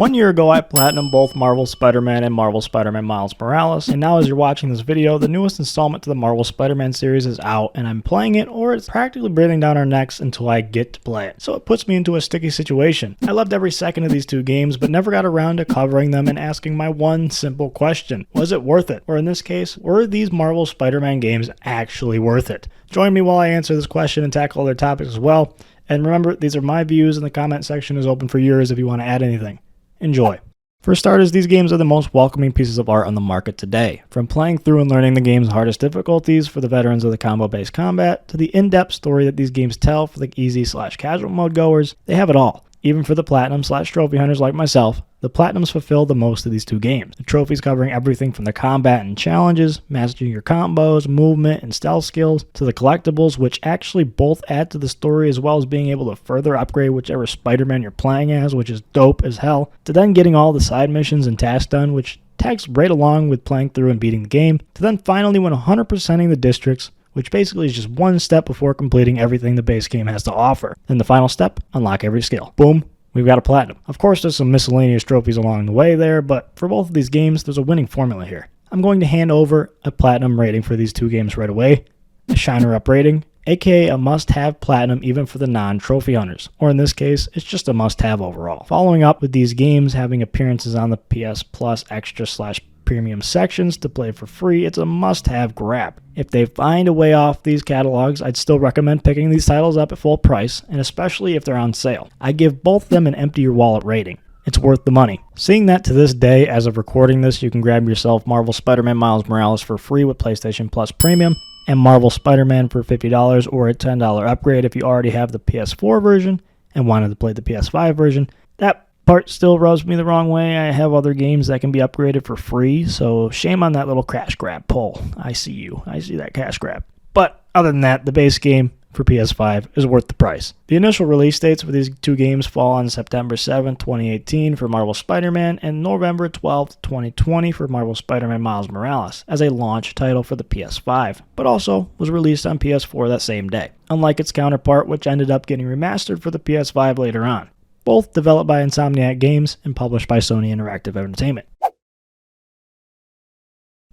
1 year ago, I platinumed both Marvel Spider-Man and Marvel Spider-Man Miles Morales, and now as you're watching this video, the newest installment to the Marvel Spider-Man series is out, and I'm playing it, or it's practically breathing down our necks until I get to play it. So it puts me into a sticky situation. I loved every second of these two games, but never got around to covering them and asking my one simple question. Was it worth it? Or in this case, were these Marvel Spider-Man games actually worth it? Join me while I answer this question and tackle other topics as well. And remember, these are my views, and the comment section is open for yours if you want to add anything. Enjoy. For starters, these games are the most welcoming pieces of art on the market today. From playing through and learning the game's hardest difficulties for the veterans of the combo-based combat, to the in-depth story that these games tell for the easy/casual mode goers, they have it all. Even for the platinum/trophy hunters like myself, the platinums fulfill the most of these two games. The trophies covering everything from the combat and challenges, mastering your combos, movement, and stealth skills, to the collectibles, which actually both add to the story as well as being able to further upgrade whichever Spider-Man you're playing as, which is dope as hell, to then getting all the side missions and tasks done, which tags right along with playing through and beating the game, to then finally when 100%ing the districts, which basically is just one step before completing everything the base game has to offer. Then the final step, unlock every skill. Boom, we've got a platinum. Of course, there's some miscellaneous trophies along the way there, but for both of these games, there's a winning formula here. I'm going to hand over a platinum rating for these two games right away, a Shiner Up rating, aka a must-have platinum even for the non-trophy hunters, or in this case, it's just a must-have overall. Following up with these games having appearances on the PS Plus Extra/Premium sections to play for free, it's a must-have grab. If they find a way off these catalogs, I'd still recommend picking these titles up at full price, and especially if they're on sale. I give both of them an empty your wallet rating. It's worth the money. Seeing that to this day, as of recording this, you can grab yourself Marvel Spider-Man Miles Morales for free with PlayStation Plus Premium, and Marvel Spider-Man for $50 or a $10 upgrade if you already have the PS4 version and wanted to play the PS5 version. That part still rubs me the wrong way. I have other games that can be upgraded for free, so shame on that little cash grab poll. I see you. I see that cash grab. But other than that, the base game for PS5 is worth the price. The initial release dates for these two games fall on September 7, 2018 for Marvel Spider-Man and November 12, 2020 for Marvel Spider-Man Miles Morales as a launch title for the PS5, but also was released on PS4 that same day, unlike its counterpart which ended up getting remastered for the PS5 later on. Both developed by Insomniac Games and published by Sony Interactive Entertainment.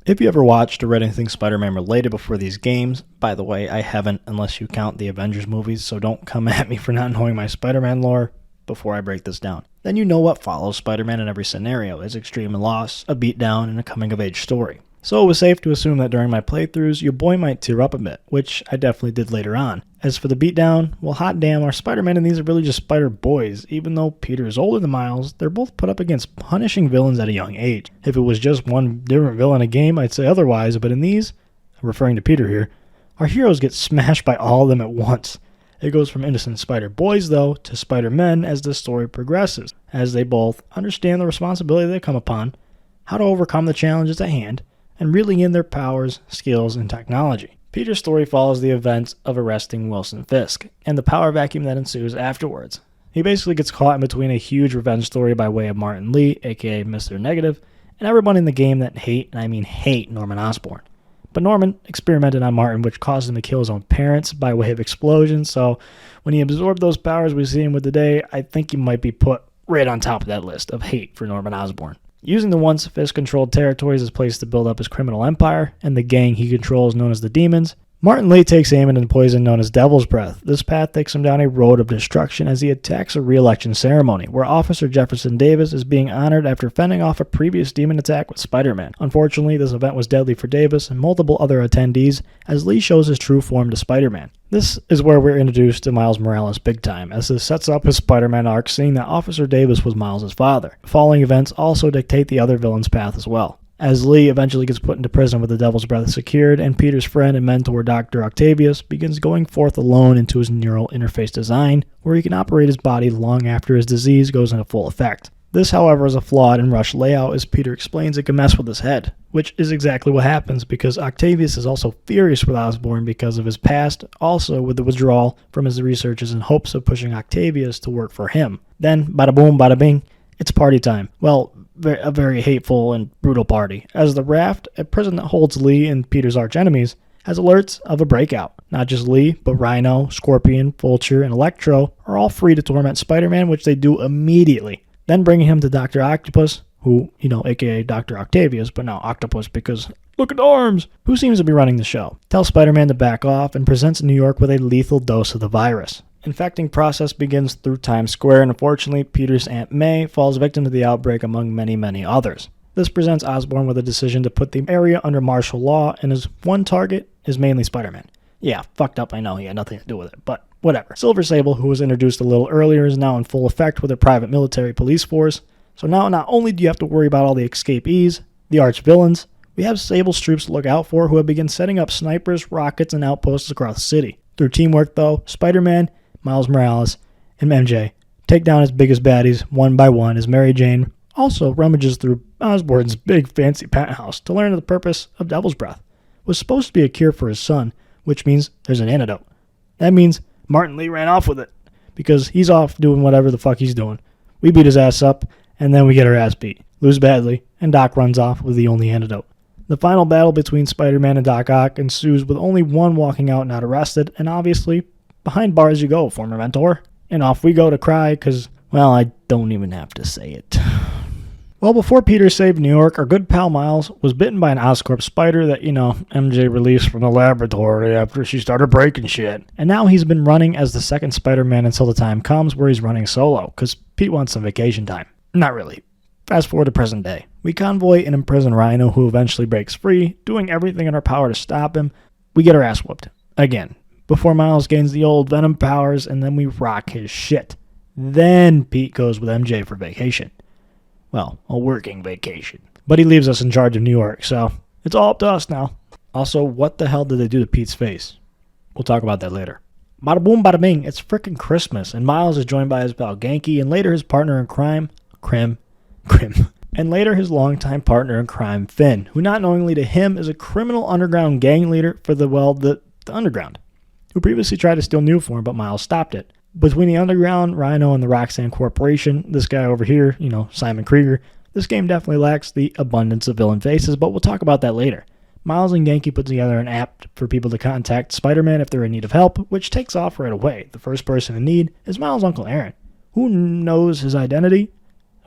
If you ever watched or read anything Spider-Man related before these games, by the way, I haven't unless you count the Avengers movies, so don't come at me for not knowing my Spider-Man lore before I break this down. Then you know what follows Spider-Man in every scenario is extreme loss, a beatdown, and a coming-of-age story. So it was safe to assume that during my playthroughs, your boy might tear up a bit, which I definitely did later on. As for the beatdown, well hot damn, our Spider-Man and these are really just Spider-Boys. Even though Peter is older than Miles, they're both put up against punishing villains at a young age. If it was just one different villain a game, I'd say otherwise, but in these, I'm referring to Peter here, our heroes get smashed by all of them at once. It goes from innocent Spider-Boys, though, to Spider-Men as the story progresses, as they both understand the responsibility they come upon, how to overcome the challenges at hand, and reeling in their powers, skills, and technology. Peter's story follows the events of arresting Wilson Fisk, and the power vacuum that ensues afterwards. He basically gets caught in between a huge revenge story by way of Martin Lee, aka Mr. Negative, and everyone in the game that hate, and I mean hate, Norman Osborn. But Norman experimented on Martin, which caused him to kill his own parents by way of explosion, so when he absorbed those powers we see him with today, I think he might be put right on top of that list of hate for Norman Osborn. Using the once Fisk-controlled territories as a place to build up his criminal empire, and the gang he controls known as the Demons, Martin Lee takes aim at a poison known as Devil's Breath. This path takes him down a road of destruction as he attacks a re-election ceremony, where Officer Jefferson Davis is being honored after fending off a previous demon attack with Spider-Man. Unfortunately, this event was deadly for Davis and multiple other attendees, as Lee shows his true form to Spider-Man. This is where we're introduced to Miles Morales big time, as this sets up his Spider-Man arc, seeing that Officer Davis was Miles' father. Following events also dictate the other villain's path as well, as Lee eventually gets put into prison with the Devil's Breath secured, and Peter's friend and mentor Dr. Octavius begins going forth alone into his neural interface design, where he can operate his body long after his disease goes into full effect. This, however, is a flawed and rushed layout, as Peter explains it can mess with his head, which is exactly what happens because Octavius is also furious with Osborn because of his past, also with the withdrawal from his researches in hopes of pushing Octavius to work for him. Then, bada boom, bada bing, it's party time. Well, a very hateful and brutal party, as the Raft, a prison that holds Lee and Peter's archenemies, has alerts of a breakout. Not just Lee, but Rhino, Scorpion, Vulture, and Electro are all free to torment Spider-Man, which they do immediately. then bringing him to Dr. Octopus, who, aka Dr. Octavius, but now Octopus because look at the arms, who seems to be running the show. Tells Spider-Man to back off and presents New York with a lethal dose of the virus. Infecting process begins through Times Square, and unfortunately, Peter's Aunt May falls victim to the outbreak among many, many others. This presents Osborn with a decision to put the area under martial law, and his one target is mainly Spider-Man. Yeah, fucked up, I know, he had nothing to do with it, but whatever. Silver Sable, who was introduced a little earlier, is now in full effect with a private military police force. So now not only do you have to worry about all the escapees, the arch-villains, we have Sable's troops to look out for who have begun setting up snipers, rockets, and outposts across the city. Through teamwork, though, Spider-Man, Miles Morales, and MJ take down his biggest baddies one by one as Mary Jane also rummages through Osborn's big fancy penthouse to learn the purpose of Devil's Breath. It was supposed to be a cure for his son, which means there's an antidote. That means Martin Lee ran off with it, because he's off doing whatever the fuck he's doing. We beat his ass up, and then we get our ass beat, lose badly, and Doc runs off with the only antidote. The final battle between Spider-Man and Doc Ock ensues with only one walking out not arrested, and obviously, behind bars you go, former mentor. And off we go to cry, because, well, I don't even have to say it. Well, before Peter saved New York, our good pal Miles was bitten by an Oscorp spider that, MJ released from the laboratory after she started breaking shit. And now he's been running as the second Spider-Man until the time comes where he's running solo, because Pete wants some vacation time. Not really. Fast forward to present day. We convoy and imprison Rhino, who eventually breaks free, doing everything in our power to stop him. We get our ass whooped. Again. Before Miles gains the old Venom powers, and then we rock his shit. Then Pete goes with MJ for vacation. Well, a working vacation. But he leaves us in charge of New York, so it's all up to us now. Also, what the hell did they do to Pete's face? We'll talk about that later. Bada boom, bada bing, it's frickin' Christmas, and Miles is joined by his pal Genki, and later his partner in crime, Krim, and later his longtime partner in crime, Finn, who not knowingly to him is a criminal underground gang leader for the Underground, who previously tried to steal Nuform, but Miles stopped it. Between the Underground, Rhino, and the Roxanne Corporation, this guy over here, Simon Krieger, this game definitely lacks the abundance of villain faces, but we'll talk about that later. Miles and Genki put together an app for people to contact Spider-Man if they're in need of help, which takes off right away. The first person in need is Miles' Uncle Aaron. Who knows his identity?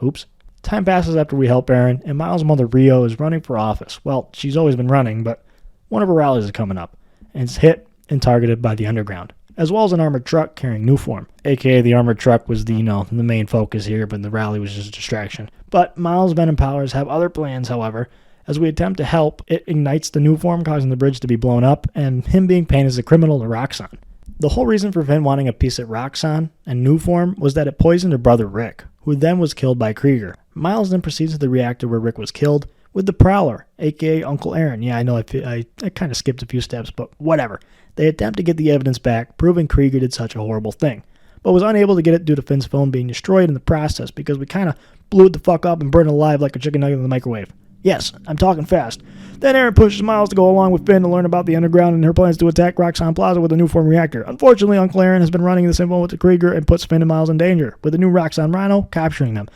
Oops. Time passes after we help Aaron, and Miles' mother Rio is running for office. Well, she's always been running, but one of her rallies is coming up, and it's hit and targeted by the Underground, as well as an armored truck carrying Nuform, aka the armored truck was the main focus here, but the rally was just a distraction. But Miles' Venom powers have other plans, however. As we attempt to help, it ignites the Nuform, causing the bridge to be blown up, and him being painted as a criminal to Roxxon. The whole reason for Vin wanting a piece at Roxxon and Nuform was that it poisoned her brother Rick, who then was killed by Krieger. Miles then proceeds to the reactor where Rick was killed, with the Prowler, aka Uncle Aaron. Yeah, I know I kind of skipped a few steps, but whatever. They attempt to get the evidence back, proving Krieger did such a horrible thing, but was unable to get it due to Finn's phone being destroyed in the process because we kind of blew it the fuck up and burned it alive like a chicken nugget in the microwave. Yes, I'm talking fast. Then Aaron pushes Miles to go along with Finn to learn about the Underground and her plans to attack Roxxon Plaza with a Nuform reactor. Unfortunately, Uncle Aaron has been running this info with Krieger and puts Finn and Miles in danger, with the new Roxxon Rhino capturing them.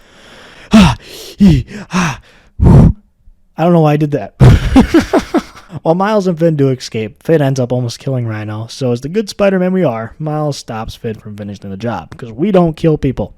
I don't know why I did that. While Miles and Finn do escape, Finn ends up almost killing Rhino, so as the good Spider-Man we are, Miles stops Finn from finishing the job, because we don't kill people.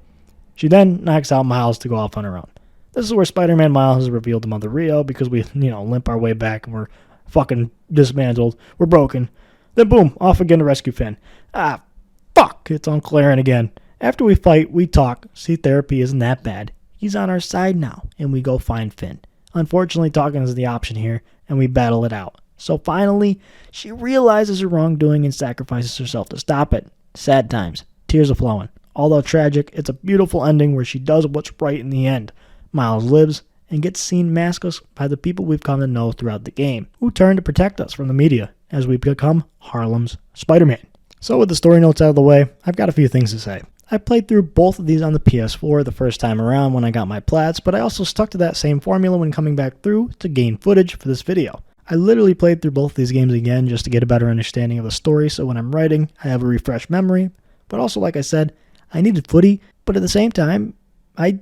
She then knocks out Miles to go off on her own. This is where Spider-Man Miles has revealed to Mother Rio, because we, limp our way back and we're fucking dismantled. We're broken. Then boom, off again to rescue Finn. Fuck, it's Uncle Aaron again. After we fight, we talk. See, therapy isn't that bad. He's on our side now, and we go find Finn. Unfortunately, talking is the option here, and we battle it out. So finally, she realizes her wrongdoing and sacrifices herself to stop it. Sad times. Tears are flowing. Although tragic, it's a beautiful ending where she does what's right in the end. Miles lives and gets seen masked by the people we've come to know throughout the game, who turn to protect us from the media as we become Harlem's Spider-Man. So with the story notes out of the way, I've got a few things to say. I played through both of these on the PS4 the first time around when I got my plats, but I also stuck to that same formula when coming back through to gain footage for this video. I literally played through both of these games again just to get a better understanding of the story, so when I'm writing, I have a refreshed memory, but also, like I said, I needed footy, but at the same time, I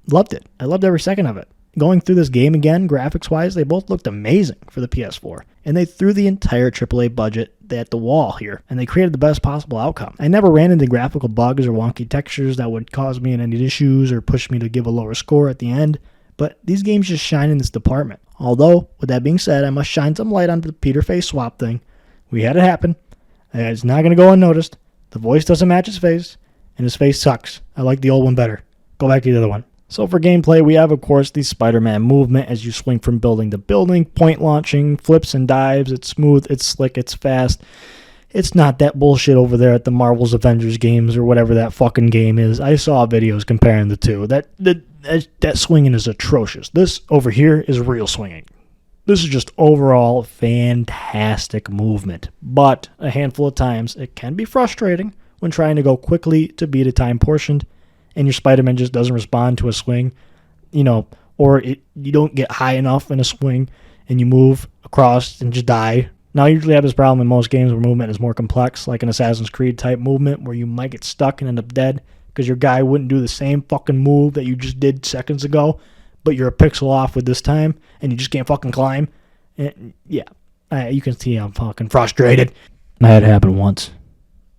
loved it. I loved every second of it. going through this game again, graphics-wise, they both looked amazing for the PS4. And they threw the entire AAA budget at the wall here, and they created the best possible outcome. I never ran into graphical bugs or wonky textures that would cause me any issues or push me to give a lower score at the end, but these games just shine in this department. Although, with that being said, I must shine some light onto the Peter face swap thing. We had it happen. It's not going to go unnoticed. The voice doesn't match his face, and his face sucks. I like the old one better. Go back to the other one. So for gameplay, we have, of course, the Spider-Man movement as you swing from building to building, point launching, flips and dives. It's smooth, it's slick, it's fast. It's not that bullshit over there at the Marvel's Avengers games or whatever that fucking game is. I saw videos comparing the two. That swinging is atrocious. This over here is real swinging. This is just overall fantastic movement. But a handful of times, it can be frustrating when trying to go quickly to beat a time portioned, and your Spider-Man just doesn't respond to a swing, or you don't get high enough in a swing, and you move across and just die. Now, I usually have this problem in most games where movement is more complex, like an Assassin's Creed type movement, where you might get stuck and end up dead, because your guy wouldn't do the same fucking move that you just did seconds ago, but you're a pixel off with this time, and you just can't fucking climb. And you can see I'm fucking frustrated. I had it happen once.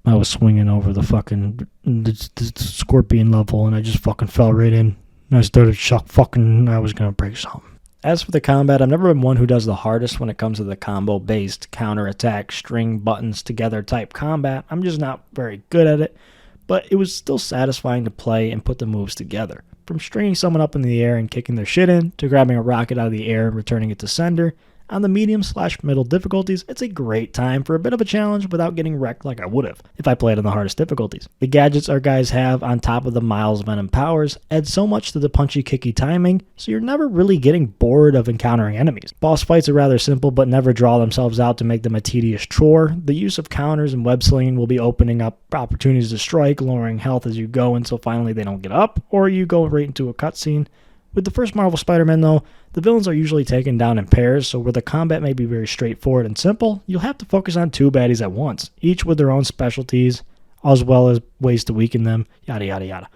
I was swinging over the fucking the scorpion level, and I just fucking fell right in. And I started I was gonna break something. As for the combat, I've never been one who does the hardest when it comes to the combo-based counter-attack, string buttons together type combat. I'm just not very good at it, but it was still satisfying to play and put the moves together. From stringing someone up in the air and kicking their shit in, to grabbing a rocket out of the air and returning it to sender, on the medium/middle difficulties, it's a great time for a bit of a challenge without getting wrecked like I would have if I played on the hardest difficulties. The gadgets our guys have on top of the Miles Venom powers add so much to the punchy kicky timing, so you're never really getting bored of encountering enemies. Boss fights are rather simple but never draw themselves out to make them a tedious chore. The use of counters and web slinging will be opening up opportunities to strike, lowering health as you go until finally they don't get up, or you go right into a cutscene. With the first Marvel Spider-Man, though, the villains are usually taken down in pairs, so where the combat may be very straightforward and simple, you'll have to focus on two baddies at once, each with their own specialties, as well as ways to weaken them, yada yada yada.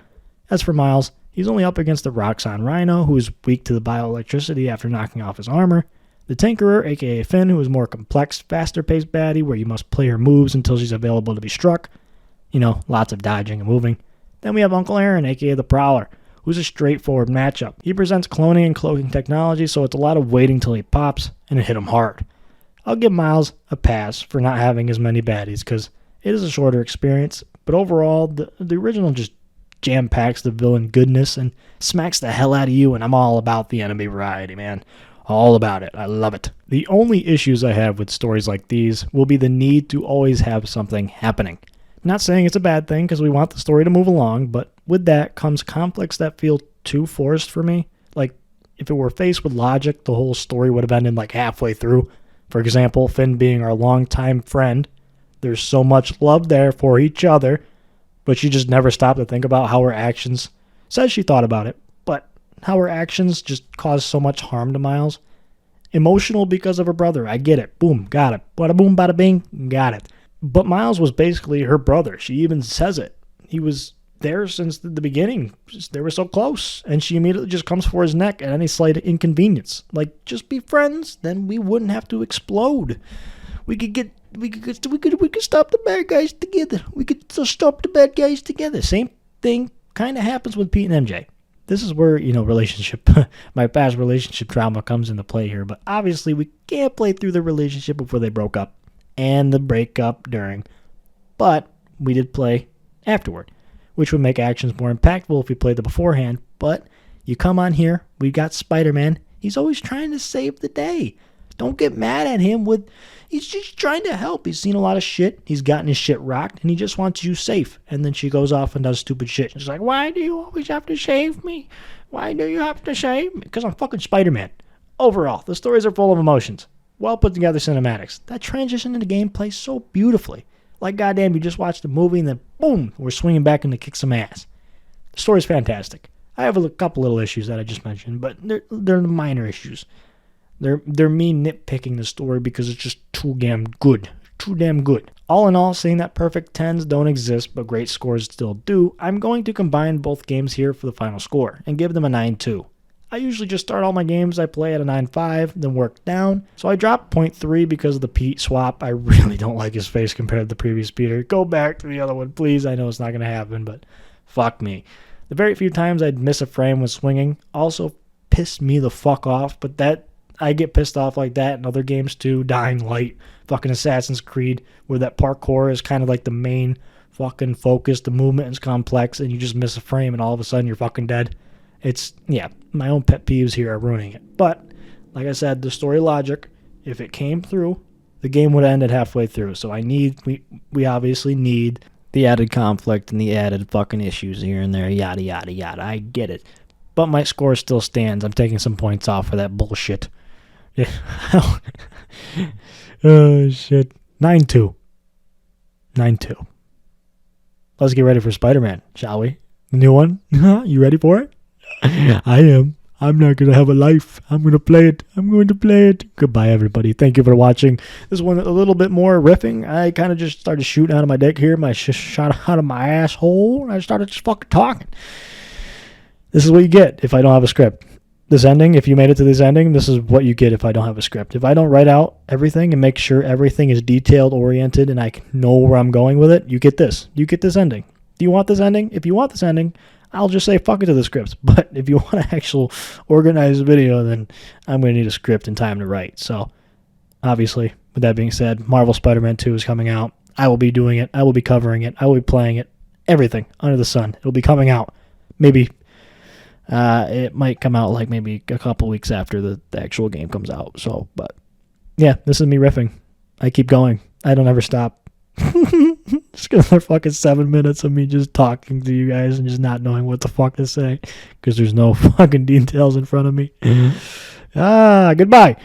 As for Miles, he's only up against the Roxxon Rhino, who is weak to the bioelectricity after knocking off his armor, the Tinkerer, aka Finn, who is more complex, faster-paced baddie, where you must play her moves until she's available to be struck, lots of dodging and moving. Then we have Uncle Aaron, aka the Prowler, who's a straightforward matchup. He presents cloning and cloaking technology, so it's a lot of waiting till he pops and hit him hard. I'll give Miles a pass for not having as many baddies, because it is a shorter experience, but overall, the original just jam-packs the villain goodness and smacks the hell out of you, and I'm all about the enemy variety, man. All about it. I love it. The only issues I have with stories like these will be the need to always have something happening. Not saying it's a bad thing, because we want the story to move along, but with that comes conflicts that feel too forced for me. Like, if it were faced with logic, the whole story would have ended like halfway through. For example, Finn being our longtime friend. There's so much love there for each other, but she just never stopped to think about how her actions, says she thought about it, but how her actions just caused so much harm to Miles. Emotional because of her brother, I get it. Boom, got it. Bada boom, bada bing, got it. But Miles was basically her brother. She even says it. He was there since the beginning. They were so close. And she immediately just comes for his neck at any slight inconvenience. Like, just be friends, then we wouldn't have to explode. We could stop the bad guys together. We could stop the bad guys together. Same thing kind of happens with Pete and MJ. This is where, my past relationship trauma comes into play here. But obviously, we can't play through the relationship before they broke up. And the breakup during. But we did play afterward, which would make actions more impactful if we played them beforehand. But you come on here, we got Spider-Man. He's always trying to save the day. Don't get mad at him he's just trying to help. He's seen a lot of shit. He's gotten his shit rocked, and he just wants you safe. And then she goes off and does stupid shit. She's like, why do you always have to save me? Why do you have to save me? Because I'm fucking Spider-Man. Overall, the stories are full of emotions. Well put together cinematics. That transition into gameplay so beautifully. Like, goddamn, you just watched a movie and then, boom, we're swinging back in to kick some ass. The story's fantastic. I have a couple little issues that I just mentioned, but they're minor issues. They're me nitpicking the story because it's just too damn good. Too damn good. All in all, saying that perfect 10s don't exist, but great scores still do, I'm going to combine both games here for the final score and give them a 9-2. I usually just start all my games I play at a 9.5, then work down. So I dropped 0.3 because of the Pete swap. I really don't like his face compared to the previous Peter. Go back to the other one, please. I know it's not going to happen, but fuck me. The very few times I'd miss a frame when swinging also pissed me the fuck off, but that I get pissed off like that in other games too. Dying Light, fucking Assassin's Creed, where that parkour is kind of like the main fucking focus. The movement is complex, and you just miss a frame, and all of a sudden you're fucking dead. It's, yeah, my own pet peeves here are ruining it. But, like I said, the story logic, if it came through, the game would have ended halfway through. So we obviously need the added conflict and the added fucking issues here and there, yada, yada, yada. I get it. But my score still stands. I'm taking some points off for that bullshit. Yeah. Oh, shit. 9-2. 9-2. Let's get ready for Spider-Man, shall we? The new one? You ready for it? I am. I'm not going to have a life. I'm going to play it. I'm going to play it. Goodbye, everybody. Thank you for watching. This one a little bit more riffing. I kind of just started shooting out of my dick here. My shot out of my asshole. And I started just fucking talking. This is what you get if I don't have a script. This ending, if you made it to this ending, this is what you get if I don't have a script. If I don't write out everything and make sure everything is detailed oriented and I know where I'm going with it, you get this. You get this ending. Do you want this ending? If you want this ending, I'll just say fuck it to the scripts. But if you want an actual organized video, then I'm going to need a script and time to write. So, obviously, with that being said, Marvel Spider-Man 2 is coming out. I will be doing it. I will be covering it. I will be playing it. Everything under the sun. It will be coming out. Maybe it might come out like maybe a couple weeks after the actual game comes out. So, but yeah, this is me riffing. I keep going. I don't ever stop. Just another fucking 7 minutes of me just talking to you guys and just not knowing what the fuck to say because there's no fucking details in front of me. Goodbye.